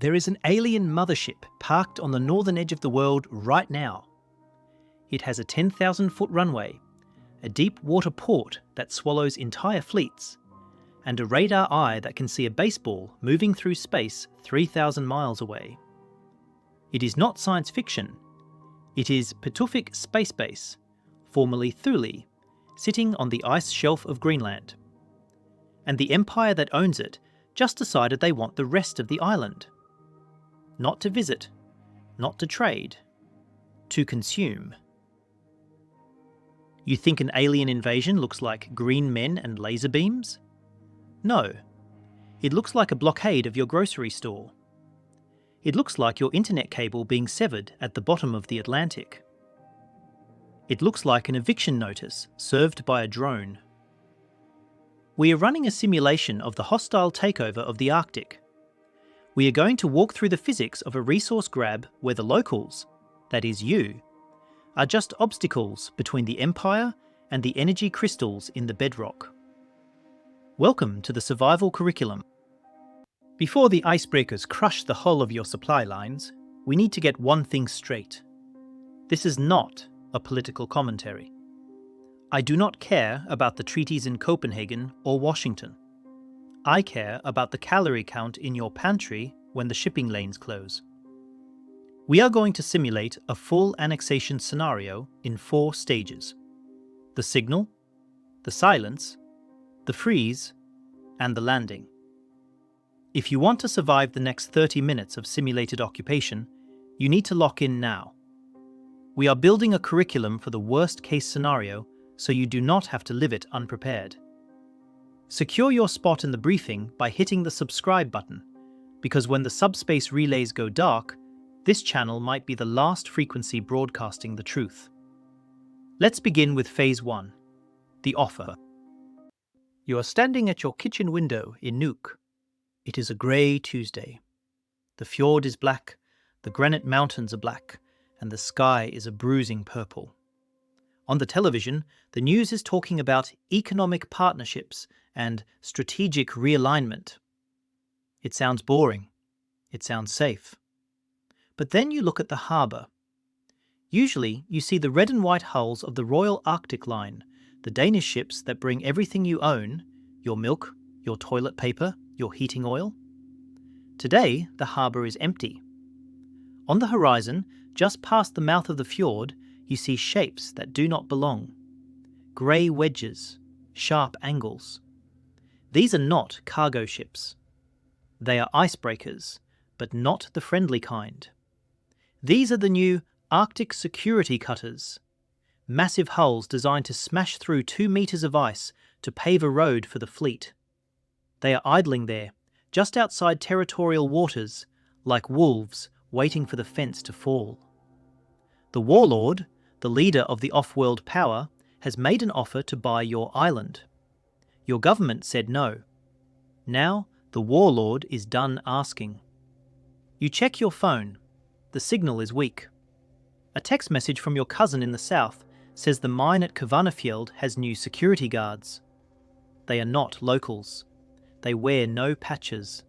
There is an alien mothership parked on the northern edge of the world right now. It has a 10,000-foot runway, a deep water port that swallows entire fleets, and a radar eye that can see a baseball moving through space 3,000 miles away. It is not science fiction. It is Pituffik Space Base, formerly Thule, sitting on the ice shelf of Greenland. And the empire that owns it just decided they want the rest of the island. Not to visit, not to trade, to consume. You think an alien invasion looks like green men and laser beams? No. It looks like a blockade of your grocery store. It looks like your internet cable being severed at the bottom of the Atlantic. It looks like an eviction notice served by a drone. We are running a simulation of the hostile takeover of the Arctic. We are going to walk through the physics of a resource grab where the locals, that is you, are just obstacles between the Empire and the energy crystals in the bedrock. Welcome to the survival curriculum. Before the icebreakers crush the hull of your supply lines, we need to get one thing straight. This is not a political commentary. I do not care about the treaties in Copenhagen or Washington. I care about the calorie count in your pantry when the shipping lanes close. We are going to simulate a full annexation scenario in 4 stages: the signal, the silence, the freeze, and the landing. If you want to survive the next 30 minutes of simulated occupation, you need to lock in now. We are building a curriculum for the worst-case scenario so you do not have to live it unprepared. Secure your spot in the briefing by hitting the subscribe button, because when the subspace relays go dark, this channel might be the last frequency broadcasting the truth. Let's begin with Phase 1, the offer. You are standing at your kitchen window in Nuuk. It is a grey Tuesday. The fjord is black, the granite mountains are black, and the sky is a bruising purple. On the television, the news is talking about economic partnerships and strategic realignment. It sounds boring. It sounds safe. But then you look at the harbour. Usually, you see the red and white hulls of the Royal Arctic Line, the Danish ships that bring everything you own, your milk, your toilet paper, your heating oil. Today, the harbour is empty. On the horizon, just past the mouth of the fjord, you see shapes that do not belong. Grey wedges, sharp angles. These are not cargo ships. They are icebreakers, but not the friendly kind. These are the new Arctic security cutters. Massive hulls designed to smash through 2 meters of ice to pave a road for the fleet. They are idling there, just outside territorial waters, like wolves waiting for the fence to fall. The warlord, the leader of the off-world power, has made an offer to buy your island. Your government said no. Now, the warlord is done asking. You check your phone. The signal is weak. A text message from your cousin in the south says the mine at Kvanefjeld has new security guards. They are not locals. They wear no patches.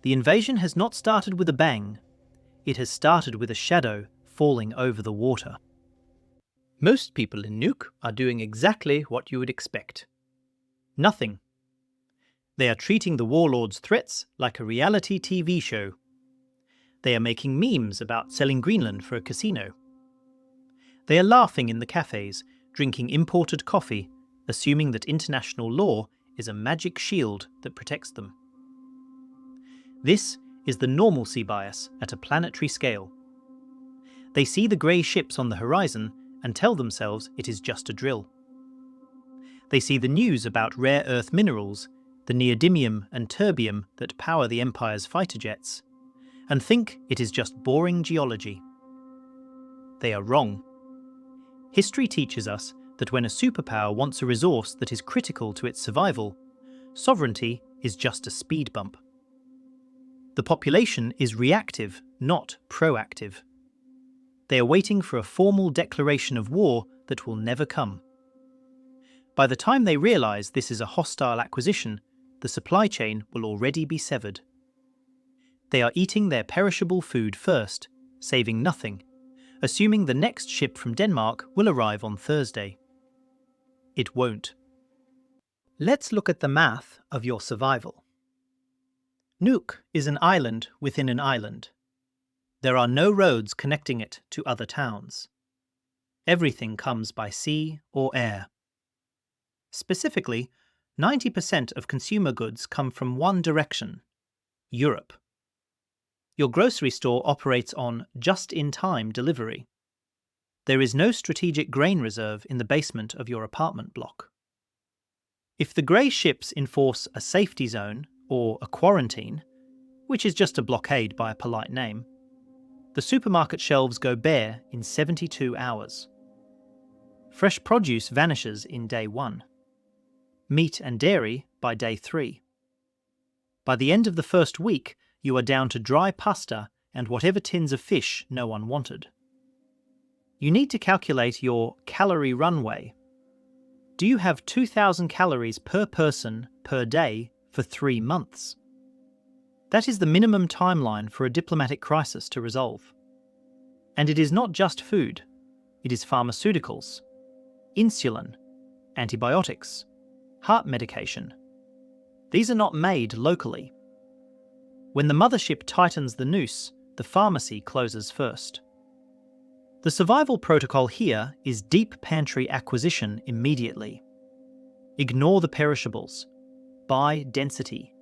The invasion has not started with a bang. It has started with a shadow falling over the water. Most people in Nuuk are doing exactly what you would expect. Nothing. They are treating the warlord's threats like a reality TV show. They are making memes about selling Greenland for a casino. They are laughing in the cafes, drinking imported coffee, assuming that international law is a magic shield that protects them. This is the normalcy bias at a planetary scale. They see the grey ships on the horizon and tell themselves it is just a drill. They see the news about rare earth minerals, the neodymium and terbium that power the Empire's fighter jets, and think it is just boring geology. They are wrong. History teaches us that when a superpower wants a resource that is critical to its survival, sovereignty is just a speed bump. The population is reactive, not proactive. They are waiting for a formal declaration of war that will never come. By the time they realise this is a hostile acquisition, the supply chain will already be severed. They are eating their perishable food first, saving nothing, assuming the next ship from Denmark will arrive on Thursday. It won't. Let's look at the math of your survival. Nuuk is an island within an island. There are no roads connecting it to other towns. Everything comes by sea or air. Specifically, 90% of consumer goods come from one direction: Europe. Your grocery store operates on just-in-time delivery. There is no strategic grain reserve in the basement of your apartment block. If the grey ships enforce a safety zone or a quarantine, which is just a blockade by a polite name, the supermarket shelves go bare in 72 hours. Fresh produce vanishes in day 1. Meat and dairy by day 3. By the end of the first week, you are down to dry pasta and whatever tins of fish no one wanted. You need to calculate your calorie runway. Do you have 2,000 calories per person per day for 3 months? That is the minimum timeline for a diplomatic crisis to resolve. And it is not just food. It is pharmaceuticals, insulin, antibiotics, heart medication. These are not made locally. When the mothership tightens the noose, the pharmacy closes first. The survival protocol here is deep pantry acquisition immediately. Ignore the perishables. Buy density.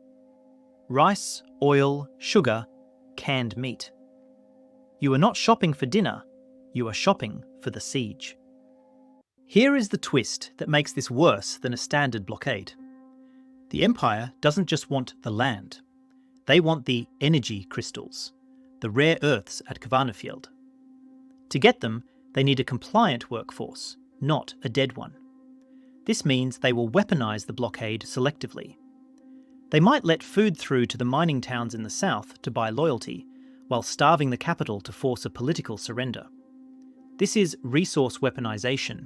Rice, oil, sugar, canned meat. You are not shopping for dinner, you are shopping for the siege. Here is the twist that makes this worse than a standard blockade. The Empire doesn't just want the land. They want the energy crystals, the rare earths at Kvarnefield. To get them, they need a compliant workforce, not a dead one. This means they will weaponize the blockade selectively. They might let food through to the mining towns in the south to buy loyalty, while starving the capital to force a political surrender. This is resource weaponization.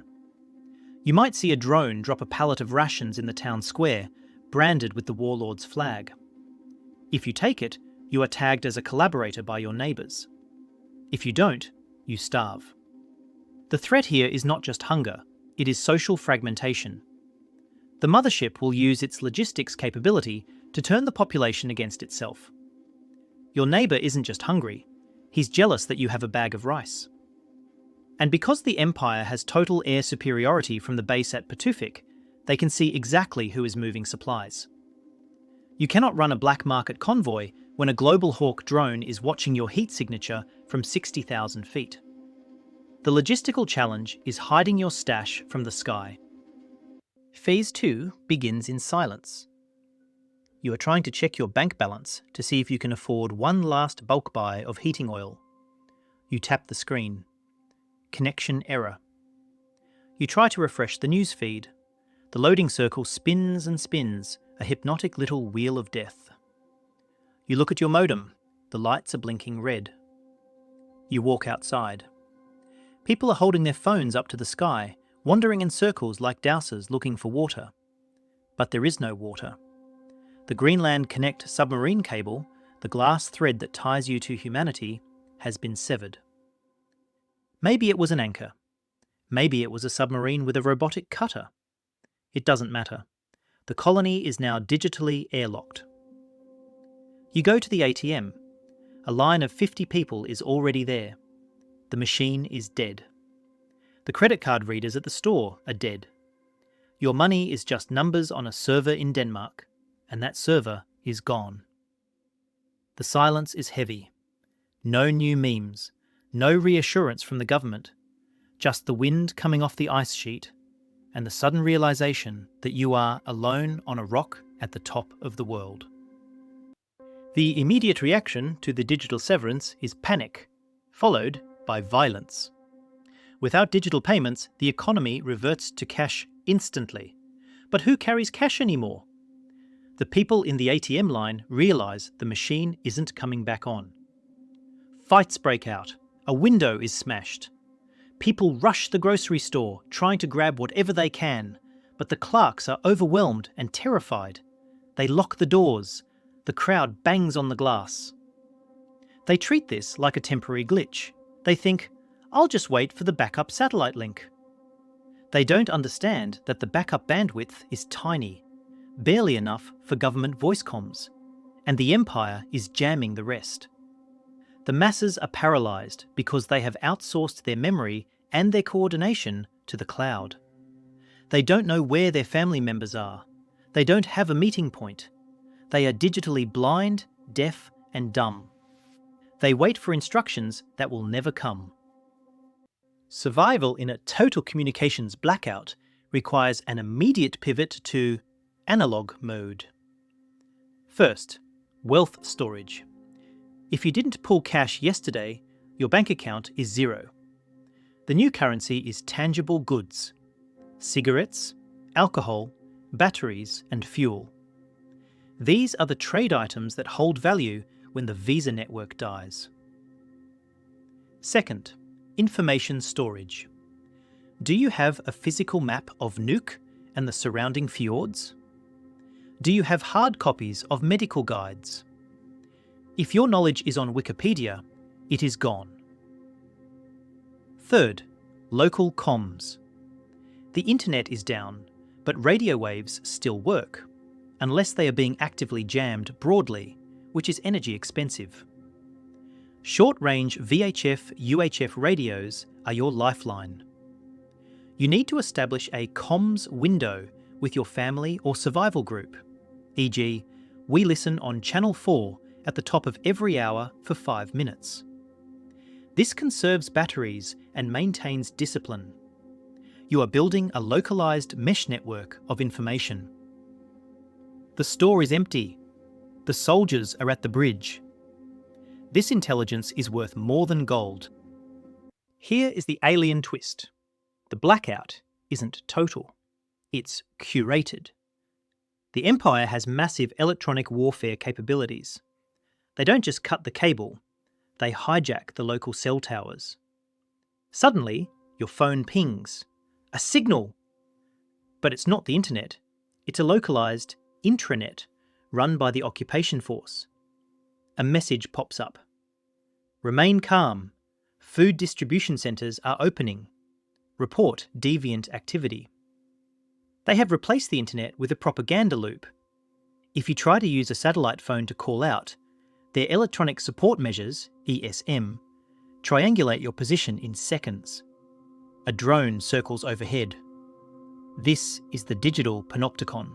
You might see a drone drop a pallet of rations in the town square, branded with the warlord's flag. If you take it, you are tagged as a collaborator by your neighbours. If you don't, you starve. The threat here is not just hunger, it is social fragmentation. The mothership will use its logistics capability to turn the population against itself. Your neighbour isn't just hungry, he's jealous that you have a bag of rice. And because the Empire has total air superiority from the base at Pituffik, they can see exactly who is moving supplies. You cannot run a black market convoy when a Global Hawk drone is watching your heat signature from 60,000 feet. The logistical challenge is hiding your stash from the sky. Phase 2 begins in silence. You are trying to check your bank balance to see if you can afford one last bulk buy of heating oil. You tap the screen. Connection error. You try to refresh the news feed. The loading circle spins and spins, a hypnotic little wheel of death. You look at your modem. The lights are blinking red. You walk outside. People are holding their phones up to the sky, wandering in circles like dowsers looking for water. But there is no water. The Greenland Connect submarine cable, the glass thread that ties you to humanity, has been severed. Maybe it was an anchor. Maybe it was a submarine with a robotic cutter. It doesn't matter. The colony is now digitally airlocked. You go to the ATM. A line of 50 people is already there. The machine is dead. The credit card readers at the store are dead. Your money is just numbers on a server in Denmark, and that server is gone. The silence is heavy. No new memes, no reassurance from the government, just the wind coming off the ice sheet, and the sudden realization that you are alone on a rock at the top of the world. The immediate reaction to the digital severance is panic, followed by violence. Without digital payments, the economy reverts to cash instantly. But who carries cash anymore? The people in the ATM line realize the machine isn't coming back on. Fights break out. A window is smashed. People rush the grocery store, trying to grab whatever they can, but the clerks are overwhelmed and terrified. They lock the doors. The crowd bangs on the glass. They treat this like a temporary glitch. They think, I'll just wait for the backup satellite link. They don't understand that the backup bandwidth is tiny, barely enough for government voice comms, and the empire is jamming the rest. The masses are paralysed because they have outsourced their memory and their coordination to the cloud. They don't know where their family members are. They don't have a meeting point. They are digitally blind, deaf, and dumb. They wait for instructions that will never come. Survival in a total communications blackout requires an immediate pivot to analog mode. First, wealth storage. If you didn't pull cash yesterday, your bank account is zero. The new currency is tangible goods: cigarettes, alcohol, batteries, and fuel. These are the trade items that hold value when the Visa network dies. Second, information storage. Do you have a physical map of Nuuk and the surrounding fjords? Do you have hard copies of medical guides? If your knowledge is on Wikipedia, it is gone. Third, local comms. The internet is down, but radio waves still work, unless they are being actively jammed broadly, which is energy expensive. Short-range VHF/UHF radios are your lifeline. You need to establish a comms window with your family or survival group, e.g., we listen on Channel 4 at the top of every hour for 5 minutes. This conserves batteries and maintains discipline. You are building a localised mesh network of information. The store is empty. The soldiers are at the bridge. This intelligence is worth more than gold. Here is the alien twist. The blackout isn't total. It's curated. The Empire has massive electronic warfare capabilities. They don't just cut the cable, they hijack the local cell towers. Suddenly, your phone pings. A signal! But it's not the internet. It's a localised intranet run by the occupation force. A message pops up. Remain calm. Food distribution centres are opening. Report deviant activity. They have replaced the internet with a propaganda loop. If you try to use a satellite phone to call out, their electronic support measures, ESM, triangulate your position in seconds. A drone circles overhead. This is the digital panopticon.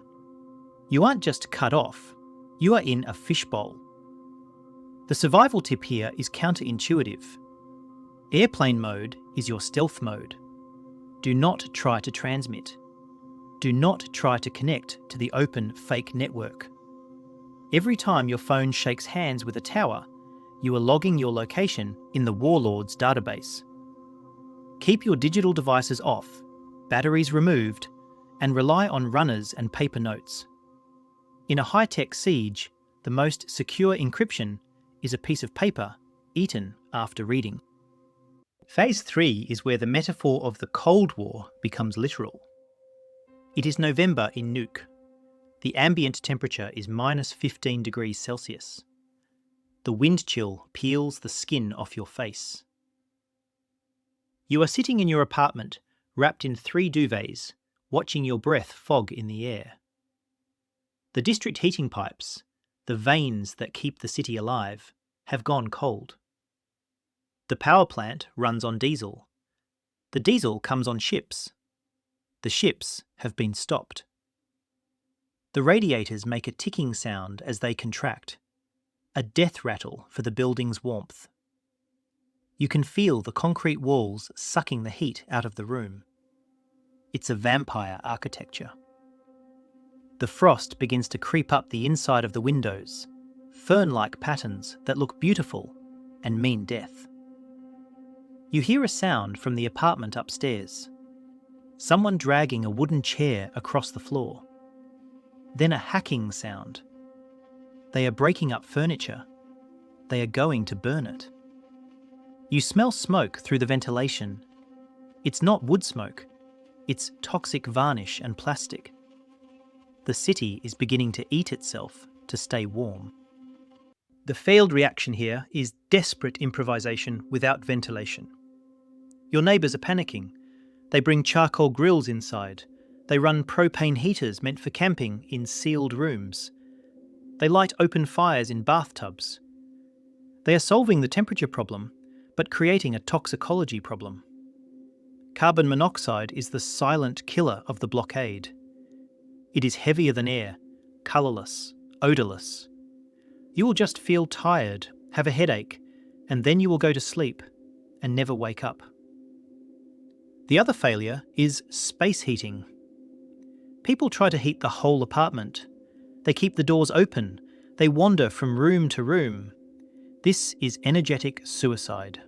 You aren't just cut off, you are in a fishbowl. The survival tip here is counterintuitive. Airplane mode is your stealth mode. Do not try to transmit. Do not try to connect to the open fake network. Every time your phone shakes hands with a tower, you are logging your location in the warlord's database. Keep your digital devices off, batteries removed, and rely on runners and paper notes. In a high-tech siege, the most secure encryption is a piece of paper eaten after reading. Phase 3 is where the metaphor of the Cold War becomes literal. It is November in Nuuk. The ambient temperature is -15 degrees Celsius. The wind chill peels the skin off your face. You are sitting in your apartment, wrapped in 3 duvets, watching your breath fog in the air. The district heating pipes, the veins that keep the city alive, have gone cold. The power plant runs on diesel. The diesel comes on ships. The ships have been stopped. The radiators make a ticking sound as they contract, a death rattle for the building's warmth. You can feel the concrete walls sucking the heat out of the room. It's a vampire architecture. The frost begins to creep up the inside of the windows, fern-like patterns that look beautiful and mean death. You hear a sound from the apartment upstairs. Someone dragging a wooden chair across the floor. Then a hacking sound. They are breaking up furniture. They are going to burn it. You smell smoke through the ventilation. It's not wood smoke. It's toxic varnish and plastic. The city is beginning to eat itself to stay warm. The failed reaction here is desperate improvisation without ventilation. Your neighbours are panicking. They bring charcoal grills inside. They run propane heaters meant for camping in sealed rooms. They light open fires in bathtubs. They are solving the temperature problem, but creating a toxicology problem. Carbon monoxide is the silent killer of the blockade. It is heavier than air, colourless, odourless. You will just feel tired, have a headache, and then you will go to sleep and never wake up. The other failure is space heating. People try to heat the whole apartment. They keep the doors open. They wander from room to room. This is energetic suicide.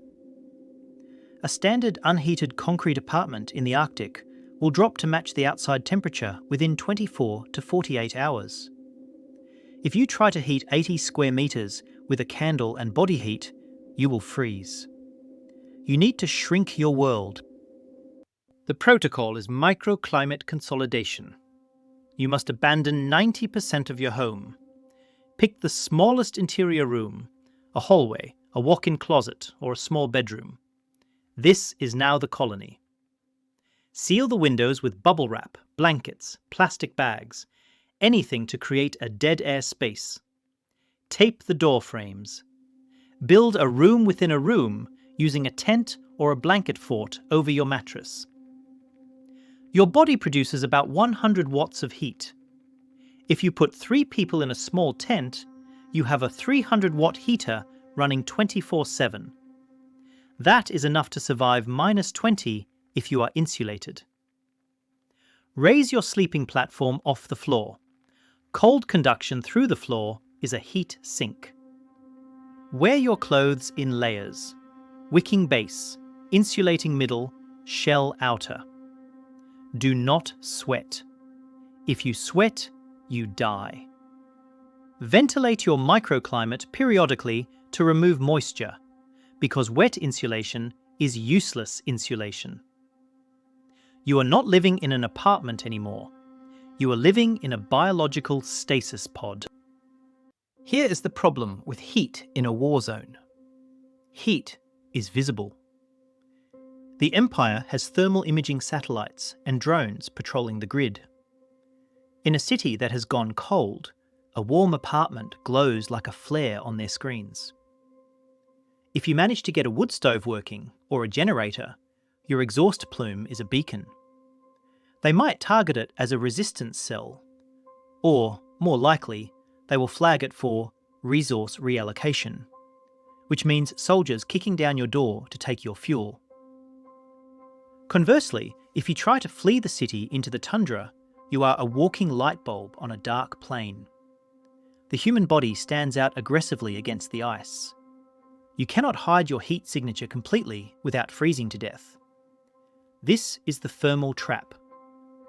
A standard unheated concrete apartment in the Arctic will drop to match the outside temperature within 24 to 48 hours. If you try to heat 80 square metres with a candle and body heat, you will freeze. You need to shrink your world. The protocol is microclimate consolidation. You must abandon 90% of your home. Pick the smallest interior room, a hallway, a walk-in closet, or a small bedroom. This is now the colony. Seal the windows with bubble wrap, blankets, plastic bags, anything to create a dead air space. Tape the door frames. Build a room within a room using a tent or a blanket fort over your mattress. Your body produces about 100 watts of heat. If you put 3 people in a small tent, you have a 300-watt heater running 24/7. That is enough to survive -20 if you are insulated. Raise your sleeping platform off the floor. Cold conduction through the floor is a heat sink. Wear your clothes in layers. Wicking base, insulating middle, shell outer. Do not sweat. If you sweat, you die. Ventilate your microclimate periodically to remove moisture, because wet insulation is useless insulation. You are not living in an apartment anymore. You are living in a biological stasis pod. Here is the problem with heat in a war zone. Heat is visible. The Empire has thermal imaging satellites and drones patrolling the grid. In a city that has gone cold, a warm apartment glows like a flare on their screens. If you manage to get a wood stove working, or a generator, your exhaust plume is a beacon. They might target it as a resistance cell, or, more likely, they will flag it for resource reallocation, which means soldiers kicking down your door to take your fuel. Conversely, if you try to flee the city into the tundra, you are a walking light bulb on a dark plain. The human body stands out aggressively against the ice. You cannot hide your heat signature completely without freezing to death. This is the thermal trap.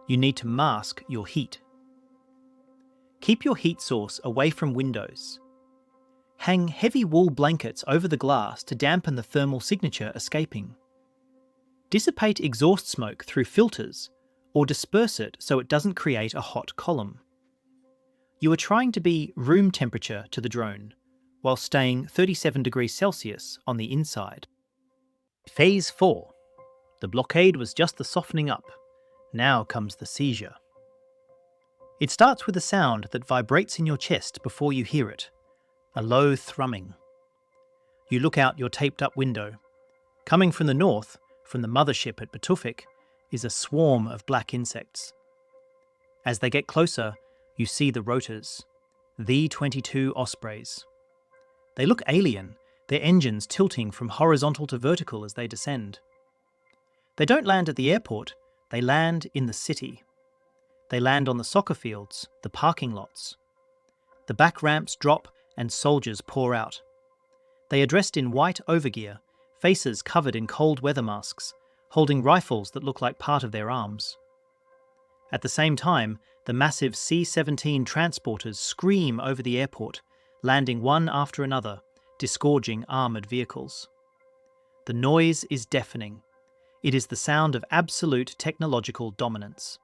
You need to mask your heat. Keep your heat source away from windows. Hang heavy wool blankets over the glass to dampen the thermal signature escaping. Dissipate exhaust smoke through filters or disperse it so it doesn't create a hot column. You are trying to be room temperature to the drone, while staying 37 degrees Celsius on the inside. Phase 4. The blockade was just the softening up. Now comes the seizure. It starts with a sound that vibrates in your chest before you hear it, a low thrumming. You look out your taped-up window. Coming from the north, from the Mothership at Pituffik, is a swarm of black insects. As they get closer, you see the rotors, the 22 ospreys. They look alien, their engines tilting from horizontal to vertical as they descend. They don't land at the airport, they land in the city. They land on the soccer fields, the parking lots. The back ramps drop and soldiers pour out. They are dressed in white overgear, faces covered in cold weather masks, holding rifles that look like part of their arms. At the same time, the massive C-17 transporters scream over the airport, landing one after another, disgorging armoured vehicles. The noise is deafening. It is the sound of absolute technological dominance.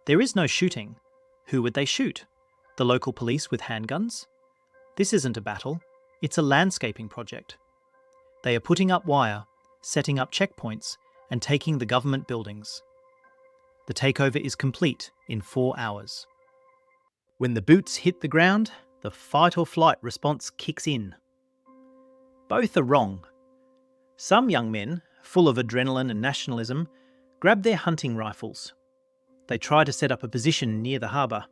There is no shooting. Who would they shoot? The local police with handguns? This isn't a battle, it's a landscaping project. They are putting up wire, setting up checkpoints, and taking the government buildings. The takeover is complete in 4 hours. When the boots hit the ground, the fight or flight response kicks in. Both are wrong. Some young men, full of adrenaline and nationalism, grab their hunting rifles. They try to set up a position near the harbour.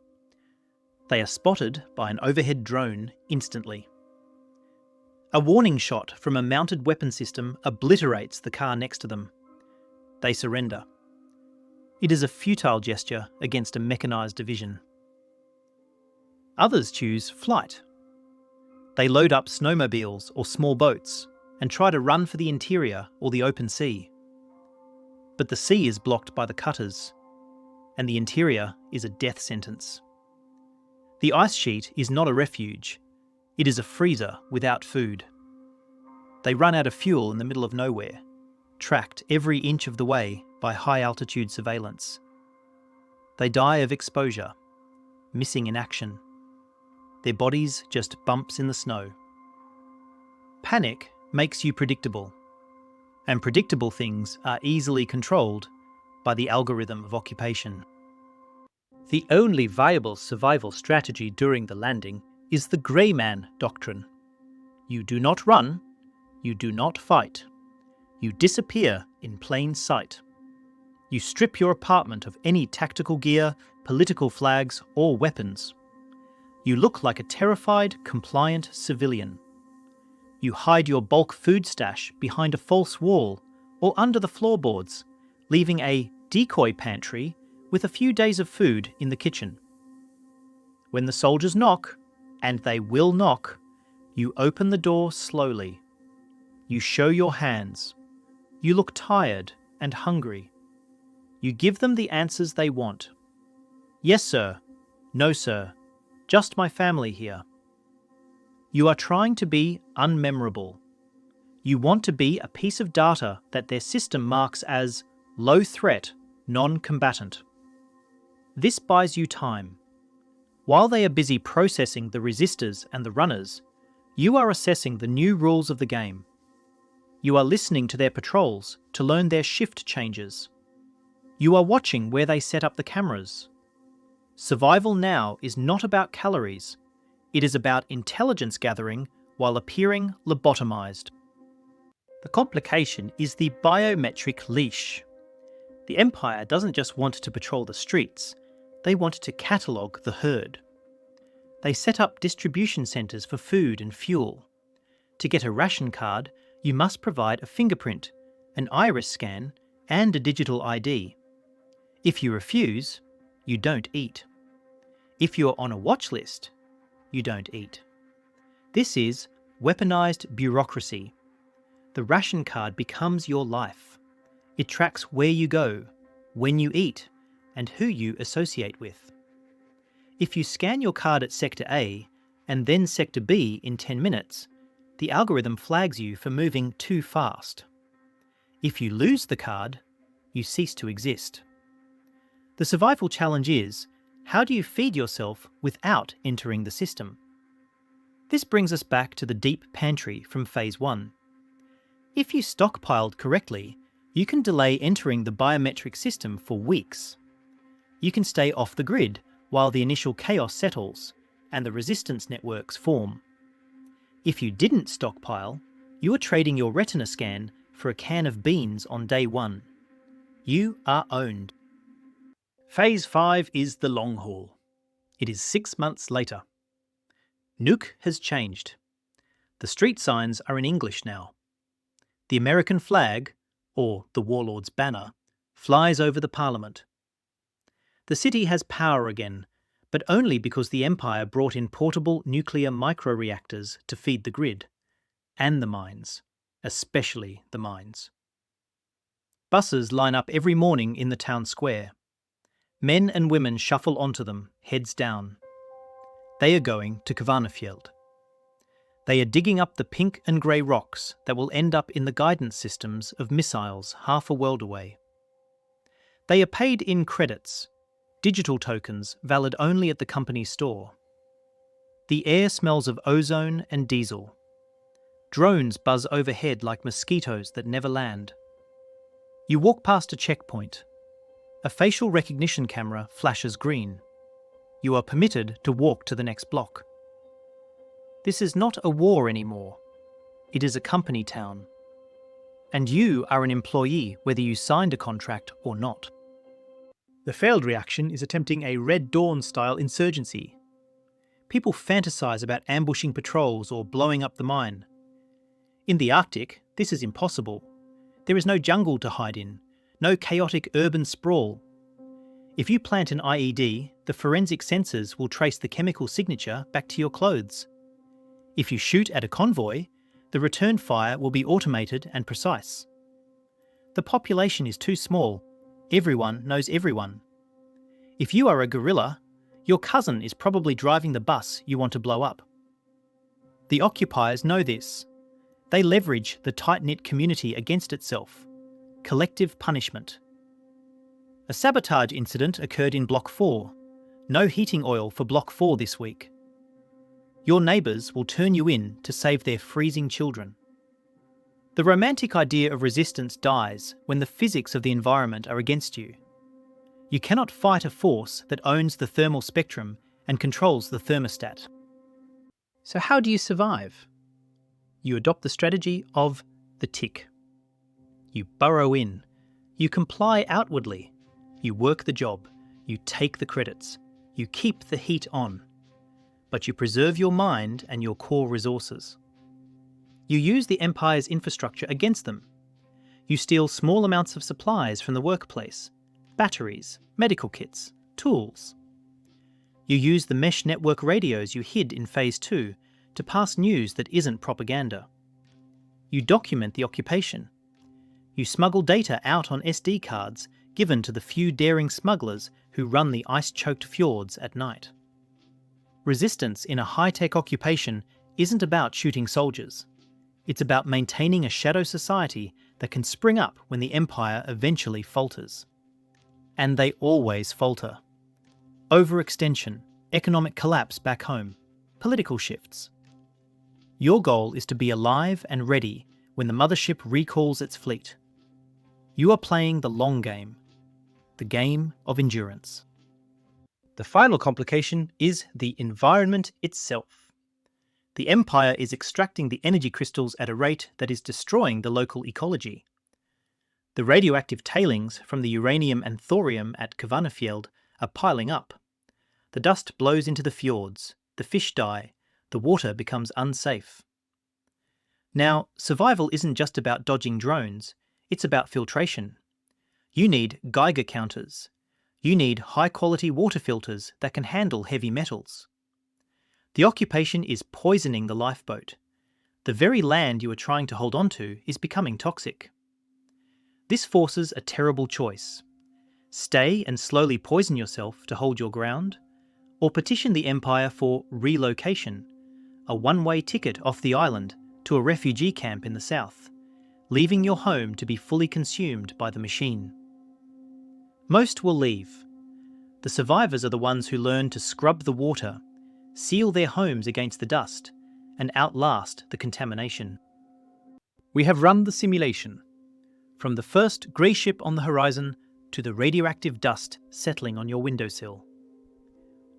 They are spotted by an overhead drone instantly. A warning shot from a mounted weapon system obliterates the car next to them. They surrender. It is a futile gesture against a mechanised division. Others choose flight. They load up snowmobiles or small boats and try to run for the interior or the open sea. But the sea is blocked by the cutters, and the interior is a death sentence. The ice sheet is not a refuge, it is a freezer without food. They run out of fuel in the middle of nowhere, tracked every inch of the way by high-altitude surveillance. They die of exposure, missing in action. Their bodies just bumps in the snow. Panic makes you predictable, and predictable things are easily controlled by the algorithm of occupation. The only viable survival strategy during the landing is the grey man doctrine. You do not run, you do not fight. You disappear in plain sight. You strip your apartment of any tactical gear, political flags, or weapons. You look like a terrified, compliant civilian. You hide your bulk food stash behind a false wall or under the floorboards, leaving a decoy pantry with a few days of food in the kitchen. When the soldiers knock, and they will knock, you open the door slowly. You show your hands. You look tired and hungry. You give them the answers they want. Yes, sir. No, sir. Just my family here. You are trying to be unmemorable. You want to be a piece of data that their system marks as low threat, non-combatant. This buys you time. While they are busy processing the resistors and the runners, you are assessing the new rules of the game. You are listening to their patrols to learn their shift changes. You are watching where they set up the cameras. Survival now is not about calories. It is about intelligence gathering while appearing lobotomized. The complication is the biometric leash. The Empire doesn't just want to patrol the streets, they want to catalogue the herd. They set up distribution centres for food and fuel. To get a ration card, you must provide a fingerprint, an iris scan, and a digital ID. If you refuse, you don't eat. If you're on a watch list, you don't eat. This is weaponized bureaucracy. The ration card becomes your life. It tracks where you go, when you eat, and who you associate with. If you scan your card at Sector A and then Sector B in 10 minutes, the algorithm flags you for moving too fast. If you lose the card, you cease to exist. The survival challenge is, how do you feed yourself without entering the system? This brings us back to the deep pantry from Phase 1. If you stockpiled correctly, you can delay entering the biometric system for weeks. You can stay off the grid while the initial chaos settles and the resistance networks form. If you didn't stockpile, you are trading your retina scan for a can of beans on day 1. You are owned. Phase 5 is the long haul. It is 6 months later. Nuke has changed. The street signs are in English now. The American flag, or the warlord's banner, flies over the Parliament. The city has power again, but only because the Empire brought in portable nuclear microreactors to feed the grid, and the mines, especially the mines. Buses line up every morning in the town square. Men and women shuffle onto them, heads down. They are going to Kvarnefjeld. They are digging up the pink and grey rocks that will end up in the guidance systems of missiles half a world away. They are paid in credits, digital tokens valid only at the company store. The air smells of ozone and diesel. Drones buzz overhead like mosquitoes that never land. You walk past a checkpoint. A facial recognition camera flashes green. You are permitted to walk to the next block. This is not a war anymore. It is a company town. And you are an employee whether you signed a contract or not. The failed reaction is attempting a Red Dawn-style insurgency. People fantasize about ambushing patrols or blowing up the mine. In the Arctic, this is impossible. There is no jungle to hide in, no chaotic urban sprawl. If you plant an IED, the forensic sensors will trace the chemical signature back to your clothes. If you shoot at a convoy, the return fire will be automated and precise. The population is too small. Everyone knows everyone. If you are a guerrilla, your cousin is probably driving the bus you want to blow up. The occupiers know this. They leverage the tight-knit community against itself. Collective punishment. A sabotage incident occurred in Block 4. No heating oil for Block 4 this week. Your neighbours will turn you in to save their freezing children. The romantic idea of resistance dies when the physics of the environment are against you. You cannot fight a force that owns the thermal spectrum and controls the thermostat. So how do you survive? You adopt the strategy of the tick. You burrow in. You comply outwardly. You work the job. You take the credits. You keep the heat on. But you preserve your mind and your core resources. You use the Empire's infrastructure against them. You steal small amounts of supplies from the workplace, batteries, medical kits, tools. You use the mesh network radios you hid in Phase 2 to pass news that isn't propaganda. You document the occupation. You smuggle data out on SD cards given to the few daring smugglers who run the ice-choked fjords at night. Resistance in a high-tech occupation isn't about shooting soldiers. It's about maintaining a shadow society that can spring up when the Empire eventually falters. And they always falter. Overextension, economic collapse back home, political shifts. Your goal is to be alive and ready when the Mothership recalls its fleet. You are playing the long game, the game of endurance. The final complication is the environment itself. The Empire is extracting the energy crystals at a rate that is destroying the local ecology. The radioactive tailings from the uranium and thorium at Kvanefjeld are piling up. The dust blows into the fjords, the fish die, the water becomes unsafe. Now, survival isn't just about dodging drones, it's about filtration. You need Geiger counters. You need high-quality water filters that can handle heavy metals. The occupation is poisoning the lifeboat. The very land you are trying to hold on to is becoming toxic. This forces a terrible choice. Stay and slowly poison yourself to hold your ground, or petition the Empire for relocation, a one-way ticket off the island to a refugee camp in the south, leaving your home to be fully consumed by the machine. Most will leave. The survivors are the ones who learn to scrub the water, seal their homes against the dust, and outlast the contamination. We have run the simulation, from the first grey ship on the horizon to the radioactive dust settling on your windowsill.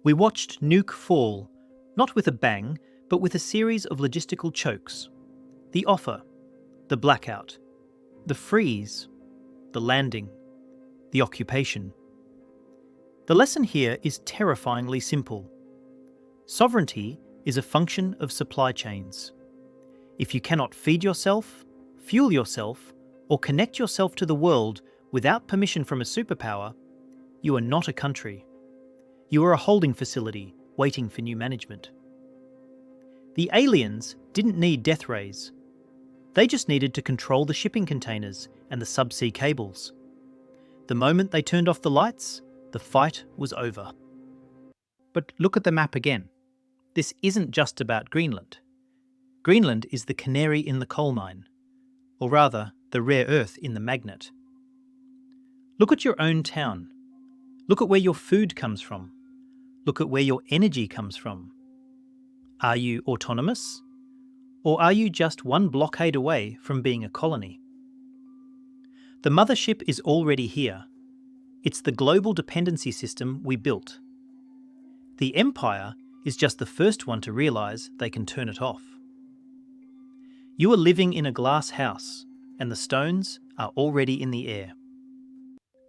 We watched Nuke fall, not with a bang, but with a series of logistical chokes. The offer, the blackout, the freeze, the landing, the occupation. The lesson here is terrifyingly simple. Sovereignty is a function of supply chains. If you cannot feed yourself, fuel yourself, or connect yourself to the world without permission from a superpower, you are not a country. You are a holding facility waiting for new management. The aliens didn't need death rays. They just needed to control the shipping containers and the subsea cables. The moment they turned off the lights, the fight was over. But look at the map again. This isn't just about Greenland. Greenland is the canary in the coal mine, or rather, the rare earth in the magnet. Look at your own town. Look at where your food comes from. Look at where your energy comes from. Are you autonomous? Or are you just one blockade away from being a colony? The Mothership is already here. It's the global dependency system we built. The Empire is just the first one to realise they can turn it off. You are living in a glass house, and the stones are already in the air.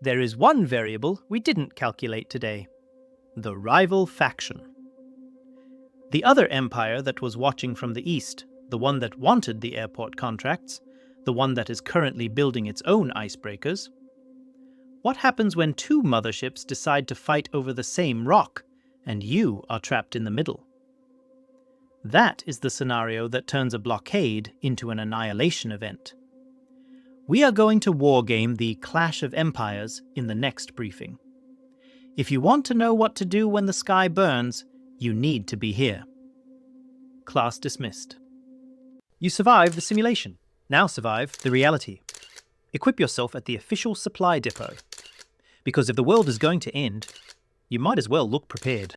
There is one variable we didn't calculate today: the rival faction. The other empire that was watching from the east, the one that wanted the airport contracts, the one that is currently building its own icebreakers. What happens when two motherships decide to fight over the same rock, and you are trapped in the middle? That is the scenario that turns a blockade into an annihilation event. We are going to wargame the Clash of Empires in the next briefing. If you want to know what to do when the sky burns, you need to be here. Class dismissed. You survived the simulation. Now survive the reality. Equip yourself at the official supply depot. Because if the world is going to end, you might as well look prepared.